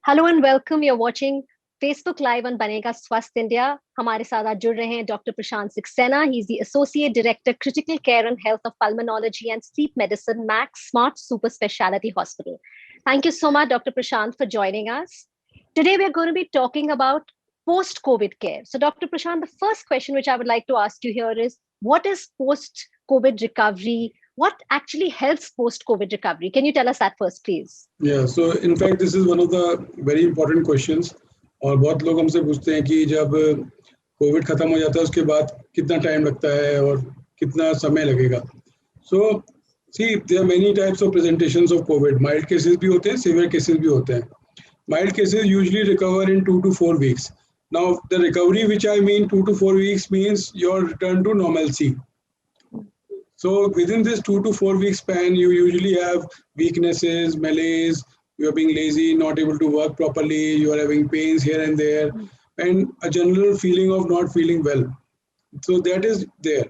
Hello and welcome, you are watching Facebook live on Banega Swasth India. हमारे साथ आज जुड़ रहे हैं doctor Prashant Saxena. He is the associate director critical care and health of pulmonology and sleep medicine, Max Smart super speciality hospital. Thank you so much, Dr. Prashant, for joining us. Today, we are going to be talking about post-COVID care. So, Dr. Prashant, the first question which I would like to ask you here is, what is post-COVID recovery? What actually helps post-COVID recovery? Can you tell us that first, please? Yeah, so in fact, this is one of the very important questions. और बहुत लोग हमसे पूछते हैं कि जब Covid खत्म हो जाता है उसके बाद कितना टाइम लगता है और कितना समय लगेगा. So see, there are many types of presentations of COVID. Mild cases भी होते हैं, severe cases भी होते हैं. Mild cases usually recover in 2 to 4 weeks. Now, the recovery which I mean 2 to 4 weeks means your return to normalcy. So within this 2 to 4 week span, you usually have weaknesses, malaise, you are being lazy, not able to work properly, you are having pains here and there, and a general feeling of not feeling well. So that is there.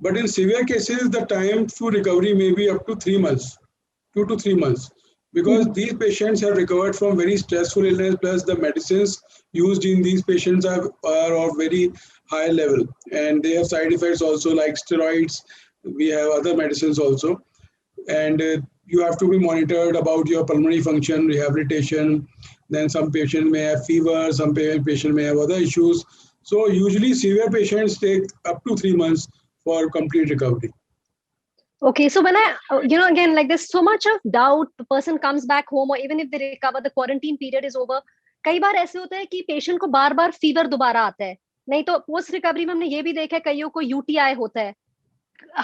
But in severe cases, the time to recovery may be up to 3 months, 2 to 3 months, because these patients have recovered from very stressful illness, plus the medicines used in these patients are of very high level, and they have side effects also like steroids. We have other medicines also, and you have to be monitored about your pulmonary function, rehabilitation. Then some patient may have fever, some patient may have other issues. So usually severe patients take up to 3 months for complete recovery. Okay, so when again, like there's so much of doubt, the person comes back home, or even if they recover, the quarantine period is over. कई बार ऐसे होता है कि patient को बार बार fever दोबारा आता है, नहीं तो पोस्ट रिकवरी में हमने ये भी देखा है कईयों को यूटीआई होता है.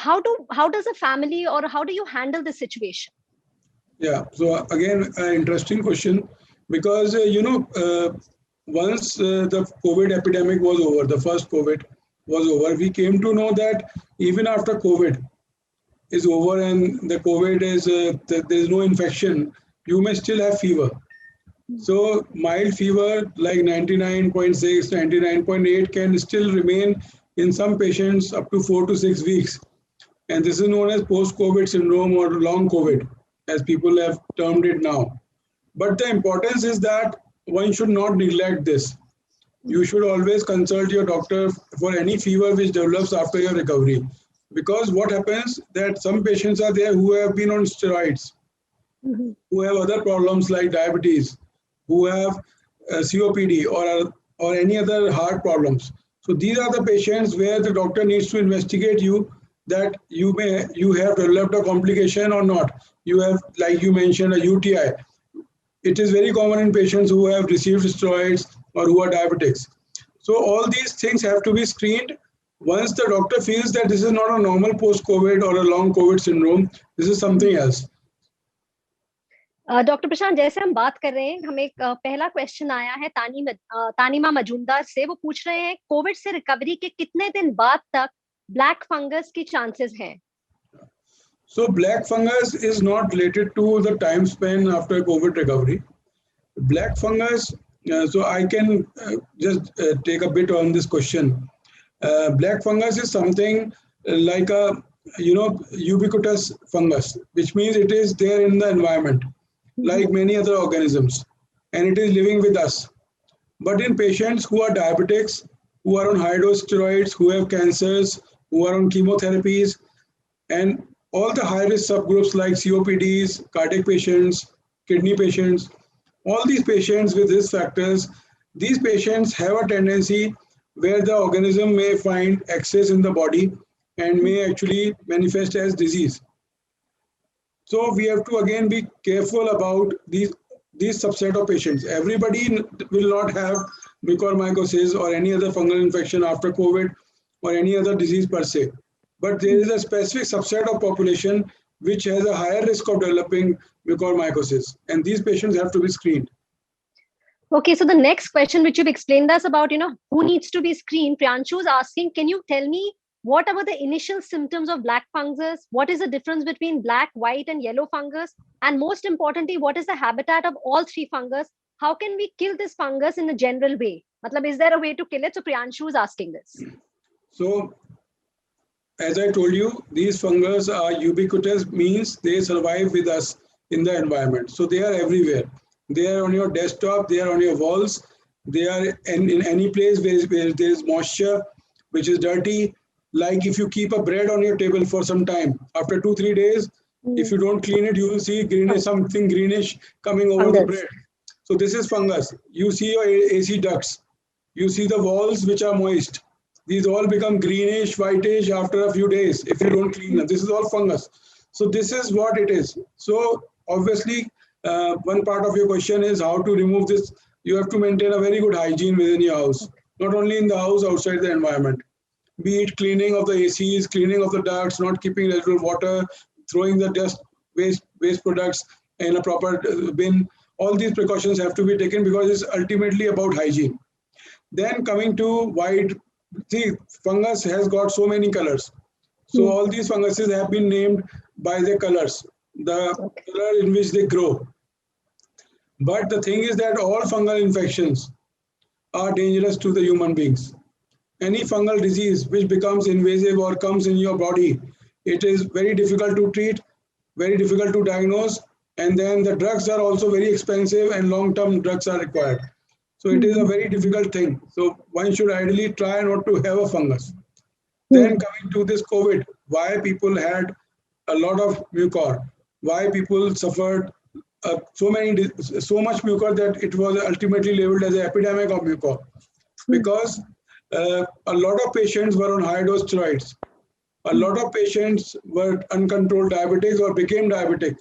How does a family, or how do you handle this situation? Yeah, so again, an interesting question, because once the COVID epidemic was over, the first COVID was over, we came to know that even after COVID is over and the COVID is there is no infection, you may still have fever. So mild fever like 99.6, 99.8 can still remain in some patients up to 4 to 6 weeks. And this is known as post-COVID syndrome, or long COVID, as people have termed it now. But the importance is that one should not neglect this. You should always consult your doctor for any fever which develops after your recovery. Because what happens that some patients are there who have been on steroids, who have other problems like diabetes, who have COPD or any other heart problems. So these are the patients where the doctor needs to investigate you, that you have developed a complication or not. You have, like you mentioned, a UTI. It is very common in patients who have received steroids or who are diabetics. So all these things have to be screened. Once the doctor feels that this is not a normal post-COVID or a long COVID syndrome, this is something else. Doctor Prashant, जैसे हम बात कर रहे हैं, हमें एक पहला question आया है तानिमा मजूमदार से. वो पूछ रहे हैं कोविड से रिकवरी के कितने दिन बाद तक ब्लैक फंगस की चांसेस हैं? So black fungus is not related to the time span after COVID recovery. Black fungus, so I can just take a bit on this question. Black fungus is something like a ubiquitous fungus, which means it is there in the environment, like many other organisms, and it is living with us. But in patients who are diabetics, who are on high dose steroids, who have cancers, who are on chemotherapies, and all the high risk subgroups like COPDs, cardiac patients, kidney patients, all these patients with risk factors, these patients have a tendency where the organism may find excess in the body and may actually manifest as disease. So we have to again be careful about these subset of patients. Everybody will not have mucormycosis or any other fungal infection after COVID or any other disease per se. But there is a specific subset of population which has a higher risk of developing mucormycosis, and these patients have to be screened. Okay, so the next question which you've explained us about, who needs to be screened, Priyanshu is asking, can you tell me what are the initial symptoms of black fungus? What is the difference between black, white, and yellow fungus? And most importantly, what is the habitat of all three fungus? How can we kill this fungus in a general way? Matlab, is there a way to kill it? So Priyanshu is asking this. So, as I told you, these fungus are ubiquitous, means they survive with us in the environment. So they are everywhere. They are on your desktop, they are on your walls, they are in any place where there is moisture, which is dirty. Like if you keep a bread on your table for some time, after 2-3 days, if you don't clean it, you will see greenish, something greenish coming over the bread. So this is fungus. You see your AC ducts, you see the walls which are moist. These all become greenish, whitish after a few days if you don't clean them. This is all fungus. So this is what it is. So obviously, one part of your question is how to remove this. You have to maintain a very good hygiene within your house, not only in the house, outside the environment. Be it cleaning of the ACs, cleaning of the ducts, not keeping residual water, throwing the dust waste products in a proper bin. All these precautions have to be taken because it's ultimately about hygiene. Then coming to white, see, fungus has got so many colors. So all these funguses have been named by their colors, the color in which they grow. But the thing is that all fungal infections are dangerous to the human beings. Any fungal disease which becomes invasive or comes in your body, it is very difficult to treat, very difficult to diagnose, and then the drugs are also very expensive and long-term drugs are required. So it is a very difficult thing. So one should ideally try not to have a fungus. Then coming to this COVID, why people had a lot of mucor, why people suffered so much mucor that it was ultimately labeled as an epidemic of mucor. Because a lot of patients were on high-dose steroids. A lot of patients were uncontrolled diabetics or became diabetic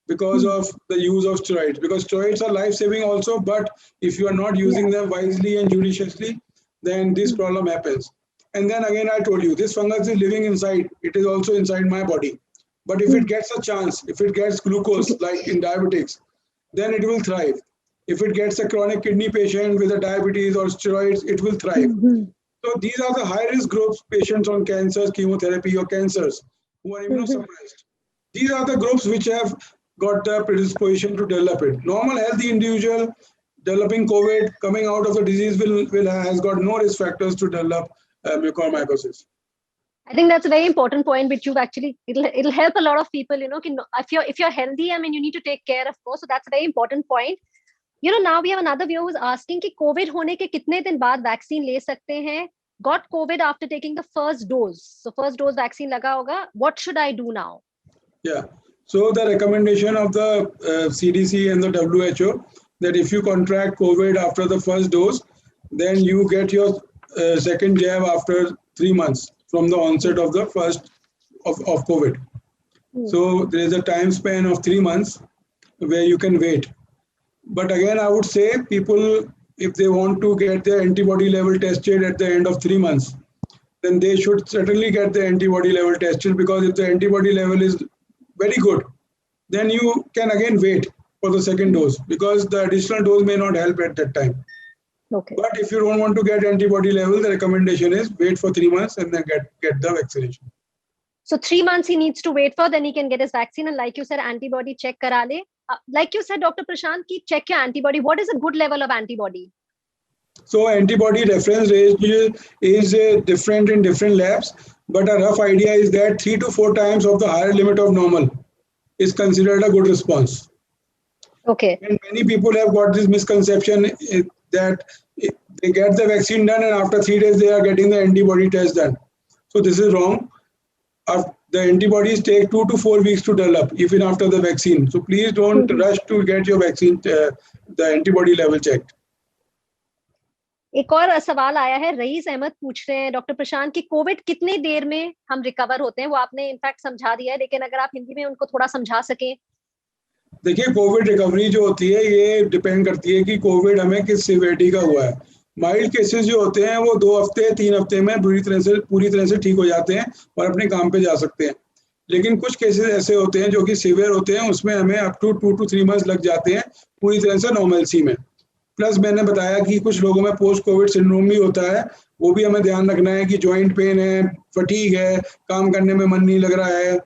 because of the use of steroids. Because steroids are life-saving also, but if you are not using them wisely and judiciously, then this problem happens. And then again, I told you, this fungus is living inside. It is also inside my body. But if it gets a chance, if it gets glucose, like in diabetics, then it will thrive. If it gets a chronic kidney patient with a diabetes or steroids, it will thrive. So these are the high-risk groups, patients on cancers, chemotherapy, or cancers who are immunosuppressed. These are the groups which have got the predisposition to develop it. Normal healthy individual developing COVID, coming out of the disease has got no risk factors to develop mucormycosis. I think that's a very important point, which you've actually, it'll help a lot of people, if you're healthy, I mean, you need to take care, of course. So that's a very important point. Now we have another viewer who's asking कि COVID होने के कितने दिन बाद vaccine ले सकते हैं? Got COVID after taking the first dose. So first dose vaccine लगा होगा. What should I do now? Yeah. So the recommendation of the CDC and the WHO that if you contract COVID after the first dose, then you get your second jab after 3 months from the onset of the first of COVID. So there is a time span of 3 months where you can wait. But again, I would say people, if they want to get their antibody level tested at the end of 3 months, then they should certainly get the antibody level tested, because if the antibody level is very good, then you can again wait for the second dose, because the additional dose may not help at that time. Okay. But if you don't want to get antibody level, the recommendation is wait for 3 months and then get the vaccination. So 3 months he needs to wait for, then he can get his vaccine. And like you said, antibody check kara le. Like you said, Dr. Prashant, check your antibody. What is a good level of antibody? So antibody reference range is different in different labs, but a rough idea is that 3 to 4 times of the higher limit of normal is considered a good response. Okay. And many people have got this misconception that they get the vaccine done and after 3 days they are getting the antibody test done. So this is wrong. The antibodies take 2 to 4 weeks to develop, even after the vaccine. So please don't rush to get your vaccine, the antibody level checked. एक और सवाल आया है, rice Ahmad पूछ रहे हैं doctor Prashant कि Covid कितनी देर में हम रिकवर होते हैं? वो आपने इनफैक्ट समझा दिया है, लेकिन अगर आप हिंदी में उनको थोड़ा समझा सकें। देखिए, कोविड रिकवरी जो होती है ये डिपेंड करती है कि कोविड हमें किस सिवियरिटी का हुआ है। माइल्ड केसेस जो होते हैं वो 2 हफ्ते 3 हफ्ते में पूरी तरह से ठीक हो जाते हैं और अपने काम पे जा सकते हैं। लेकिन कुछ केसेस ऐसे होते हैं जो कि सीवियर होते हैं, उसमें हमें अप टू 2 to 3 months लग जाते हैं पूरी तरह से नॉर्मलसी में। प्लस मैंने बताया कि कुछ लोगों में पोस्ट कोविड सिंड्रोम भी होता है, वो भी हमें ध्यान रखना है कि जॉइंट पेन है, फटीग है, काम करने में मन नहीं लग रहा है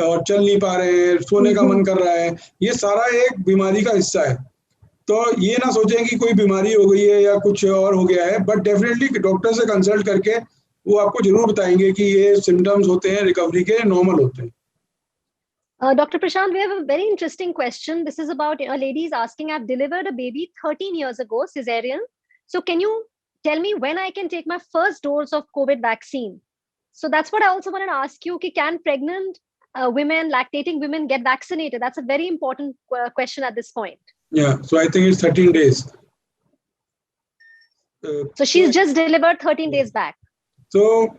और चल नहीं पा रहे हैं, सोने का मन कर रहा है, ये सारा एक बीमारी का हिस्सा है। तो ये ना सोचें कि कोई बीमारी हो गई है या कुछ और हो गया है, बट डेफिनेटली डॉक्टर से कंसल्ट करके वो आपको जरूर बताएंगे कि ये सिम्टम्स होते हैं रिकवरी के, नॉर्मल होते हैं। Dr. Prashant, we have a very interesting question. This is about a lady is asking, I've delivered a baby 13 years ago, cesarean. So can you tell me when I can take my first dose of COVID vaccine? So that's what I also wanted to ask you. Can pregnant women, lactating women get vaccinated? That's a very important question at this point. Yeah, so I think it's 13 days. So she's just delivered 13 days back. So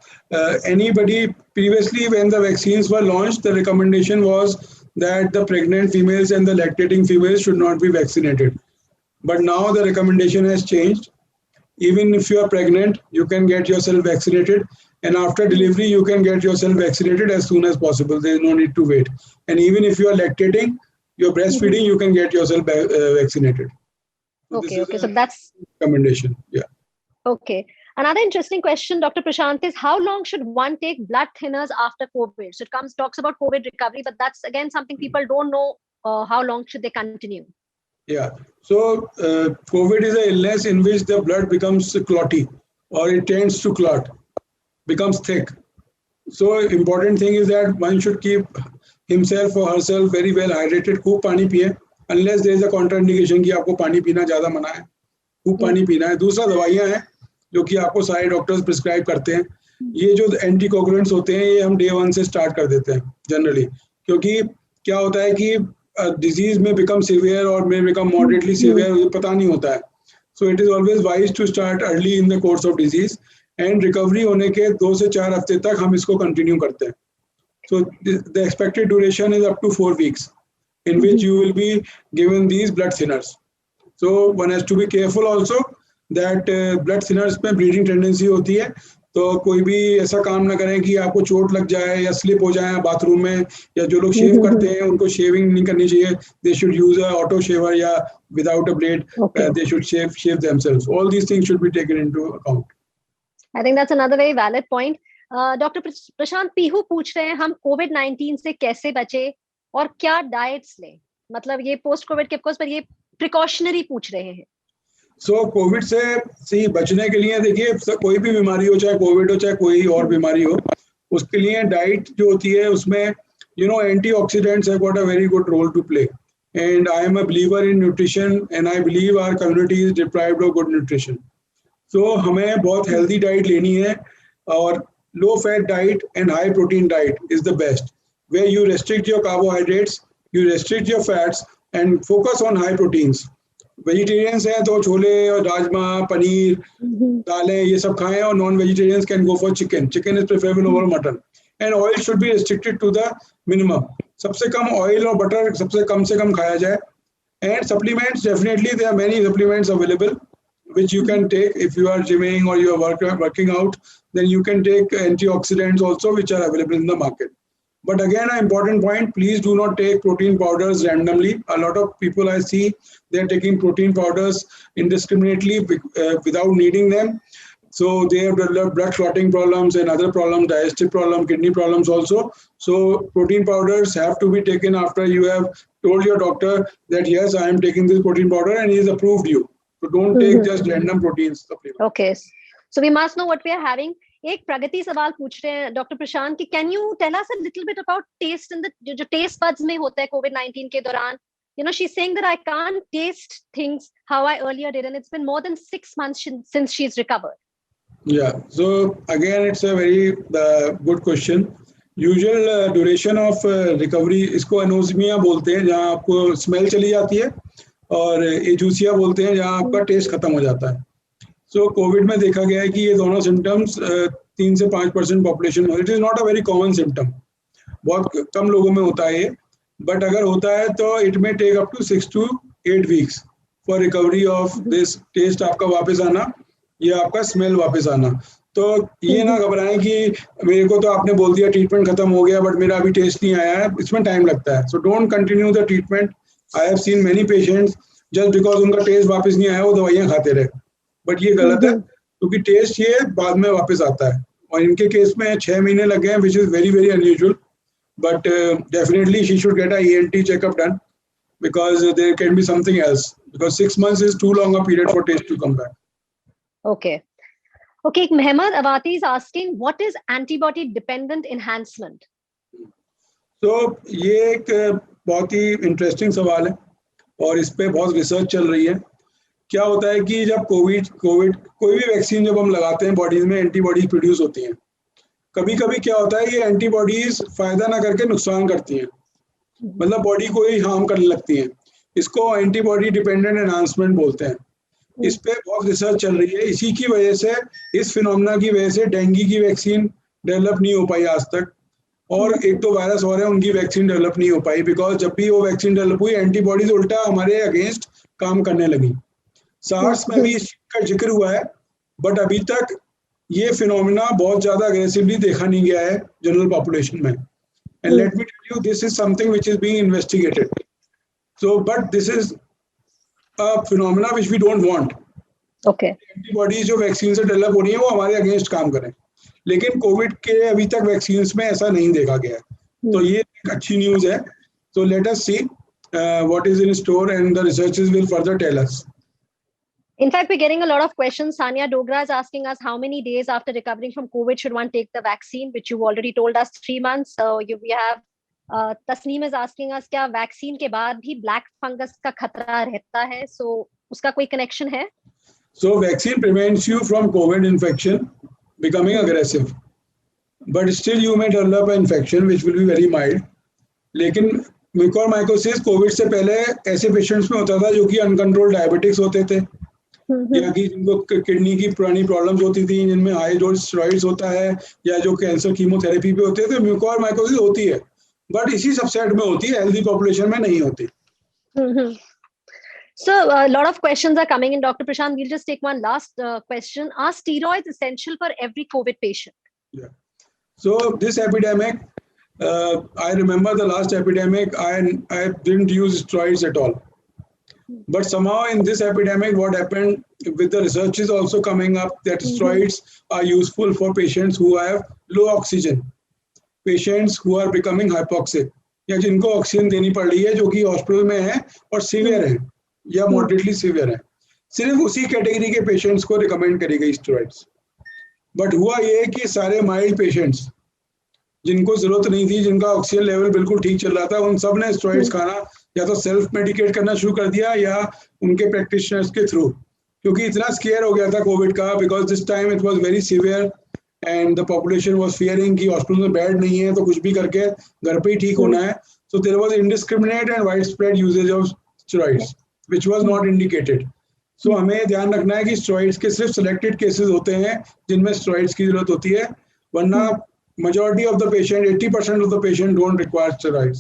anybody previously, when the vaccines were launched, the recommendation was that the pregnant females and the lactating females should not be vaccinated. But now the recommendation has changed. Even if you are pregnant, you can get yourself vaccinated. And after delivery, you can get yourself vaccinated as soon as possible. There is no need to wait. And even if you are lactating, you're breastfeeding, you can get yourself vaccinated. So okay. So that's recommendation. Yeah. Okay. Another interesting question, Dr. Prashant, is how long should one take blood thinners after COVID? So it talks about COVID recovery, but that's again something people don't know. How long should they continue? Yeah. So COVID is an illness in which the blood becomes clotty, or it tends to clot, becomes thick. So important thing is that one should keep himself or herself very well hydrated. खूब पानी पिए, unless there is a contraindication कि आपको पानी पीना ज़्यादा मना है. खूब पानी पीना है. दूसरा दवाइयाँ हैं जो कि आपको सारे डॉक्टर्स प्रिस्क्राइब करते हैं. ये जो एंटीकोगुलेंट्स होते हैं ये हम डे 1 से स्टार्ट कर देते हैं जनरली, क्योंकि क्या होता है कि डिजीज में बिकम सीवियर और में बिकम मॉडरेटली सीवियर पता नहीं होता है. So it is always wise to start early in the course of disease, and recovery होने के 2 से 4 हफ्ते तक हम इसको कंटिन्यू करते हैं. So the expected duration is up to 4 weeks in which you will be given these blood thinners. So one has to be careful also that blood thinners में bleeding tendency होती है, तो कोई भी ऐसा काम ना करें कि आपको चोट लग जाए या स्लिप हो जाए बाथरूम में, या जो लोग शेव करते हैं उनको शेविंग नहीं करनी चाहिए. They should use a auto shaver या without a blade. They should shave themselves. All these things should be taken into account. I think that's another very valid point. Dr. Prashant, Pihu पूछ रहे हैं हम COVID-19 से कैसे बचे और क्या डाइट्स लें. मतलब ये पोस्ट कोविड के कोर्स पर ये प्रिकॉशनरी पूछ रहे हैं. सो कोविड से बचने के लिए देखिए, कोई भी बीमारी हो, चाहे कोविड हो चाहे कोई और बीमारी हो, उसके लिए डाइट जो होती है उसमें antioxidants have got a very good role to play. And I am a believer in nutrition and I believe our community is deprived of good nutrition. So हमें बहुत हेल्दी डाइट लेनी है, और low fat diet and high protein diet is the best, where you restrict your carbohydrates, you restrict your fats, and focus on high proteins. Vegetarians हैं तो छोले और राजमा, पनीर, दालें ये सब खाएं, और non-vegetarians can go for chicken. Chicken is preferable over mutton. And oil should be restricted to the minimum. सबसे कम oil और butter सबसे कम से कम खाया जाए. And supplements, definitely there are many supplements available which you can take if you are gymming or you are working out. Then you can take antioxidants also, which are available in the market. But again, an important point, please do not take protein powders randomly. A lot of people I see, they're taking protein powders indiscriminately without needing them. So they have developed blood clotting problems and other problems, digestive problems, kidney problems also. So protein powders have to be taken after you have told your doctor that, yes, I am taking this protein powder and he has approved you. So don't take just random protein supplements. Okay. So we must know what we are having. एक प्रगति सवाल पूछ रहे हैं doctor Prashant कि can you tell us a little bit about taste in the जो taste buds में होता है कोविड-19 के दौरान. She is saying that I can't taste things how I earlier did, and it's been more than 6 months since she is recovered. Yeah, so again it's a very good question. Usual duration of recovery, इसको anosmia बोलते हैं, जहाँ आपको smell चली जाती है, और एजूसिया बोलते हैं जहाँ आपका टेस्ट खत्म हो जाता है. सो कोविड में देखा गया है कि ये दोनों सिम्टम्स 3 से 5% पॉपुलेशन में, it is not a very common symptom, बहुत कम लोगों में होता है ये, बट अगर होता है तो it may take up to 6 to 8 weeks for recovery of this taste आपका वापस आना या आपका स्मेल वापस आना. तो ये ना घबराएं कि मेरे को तो आपने बोल दिया ट्रीटमेंट खत्म हो गया बट मेरा अभी टेस्ट नहीं आया है, इसमें टाइम लगता है. So don't continue the treatment. I have seen many patients just because उनका टेस्ट वापस नहीं आया वो दवाइयाँ खाते रहे, बट ये गलत है, क्योंकि टेस्ट ये बाद में वापस आता है. और इनके केस में 6 महीने लग गए हैं, which is very very unusual, but definitely she should get a ENT checkup done because there can be something else, because 6 months is too long a period for taste to come back. Okay, Mehmed Awati is asking, what is antibody dependent enhancement? तो ये एक बहुत ही interesting सवाल है और इस पे बहुत रिसर्च चल रही है। क्या होता है कि जब कोविड कोविड कोई भी वैक्सीन जब हम लगाते हैं बॉडीज में एंटीबॉडीज प्रोड्यूस होती हैं। कभी कभी क्या होता है ये एंटीबॉडीज फायदा ना करके नुकसान करती हैं, मतलब बॉडी को ही हार्म करने लगती हैं। इसको एंटीबॉडी डिपेंडेंट एनहांसमेंट बोलते हैं। इस पे बहुत रिसर्च चल रही है। इसी की वजह से, इस फिनोमेना की वजह से डेंगू की वैक्सीन डेवलप नहीं हो पाई आज तक, और एक दो वायरस और है उनकी वैक्सीन डेवलप नहीं हो पाई, बिकॉज जब भी वो वैक्सीन डेवलप हुई एंटीबॉडीज उल्टा हमारे अगेंस्ट काम करने लगी। सार्स में भी इस चीज का जिक्र हुआ है, बट अभी तक ये फिनोमेना बहुत ज्यादा अग्रेसिवली देखा नहीं गया है जनरल पॉपुलेशन में। And let me tell you, this is something which is being investigated. So but this is a phenomena which we don't want. Okay, antibodies जो वैक्सीन से डेवलप हो रही है वो हमारे अगेंस्ट काम करें, लेकिन कोविड के अभी तक वैक्सीन में ऐसा नहीं देखा गया है। तो ये एक अच्छी न्यूज है। तो let us see what is in store and the researches will further tell us. In fact, we're getting a lot of questions. Sanya Dogra is asking us how many days after recovering from COVID should one take the vaccine, which you've already told us 3 months. So we have Tasneem is asking us, क्या vaccine के बाद भी black fungus का खतरा रहता है? So उसका कोई कनेक्शन है? So vaccine prevents you from COVID infection becoming aggressive, but still you may develop an infection which will be very mild. लेकिन म्यूकोरमाइकोसिस कोविड से पहले ऐसे पेशेंट्स में होता था जो कि अनकंट्रोल्ड डायबिटिक्स होते थे, या कि जिनको किडनी की पुरानी प्रॉब्लम्स होती थी, जिनमें हाई डोज स्टेरॉइड्स होता है, या जो कैंसर कीमोथेरेपी पे होते हैं, तो म्यूकोरमाइकोसिस होती है, बट इसी सबसेट में होती है, हेल्दी पॉपुलेशन में नहीं होती। So a lot of questions are coming in, Dr. Prashant. We'll just take one last question. Are steroids essential for every COVID patient? Yeah. So this epidemic, I remember the last epidemic, I didn't use steroids at all. But somehow in this epidemic, what happened with the research is also coming up that steroids are useful for patients who have low oxygen, patients who are becoming hypoxic, या जिनको oxygen देनी पड़ रही है, जो कि hospital में है और सीवियर है या मॉडरेटली सीवियर है। सिर्फ उसी कैटेगरी के पेशेंट्स को रिकमेंड करी गई स्टेरॉइड्स। बट हुआ ये कि सारे माइल्ड पेशेंट्स जिनको जरूरत नहीं थी, जिनका ऑक्सीजन लेवल बिल्कुल ठीक चल रहा था, उन सब ने स्टेरॉइड्स खाना या तो सेल्फ मेडिकेट करना शुरू कर दिया या उनके प्रैक्टिशनर्स के थ्रू, क्योंकि इतना स्केयर हो गया था कोविड का, because this time it was very severe and the population was fearing कि हॉस्पिटल में बेड नहीं है तो कुछ भी करके घर पे ही ठीक होना है। So there was indiscriminate and wide spread usage of steroids which was not indicated. So हमें ध्यान रखना है कि स्टेरॉइड्स के सिर्फ सिलेक्टेड केसेस होते हैं जिनमें स्टेरॉइड्स की जरूरत होती है, वरना majority of the patient, 80% of the patient don't require steroids.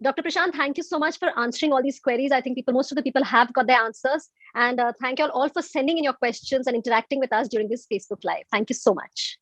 Dr. Prashant, thank you so much for answering all these queries. I think most of the people have got their answers. And thank you all for sending in your questions and interacting with us during this Facebook Live. Thank you so much.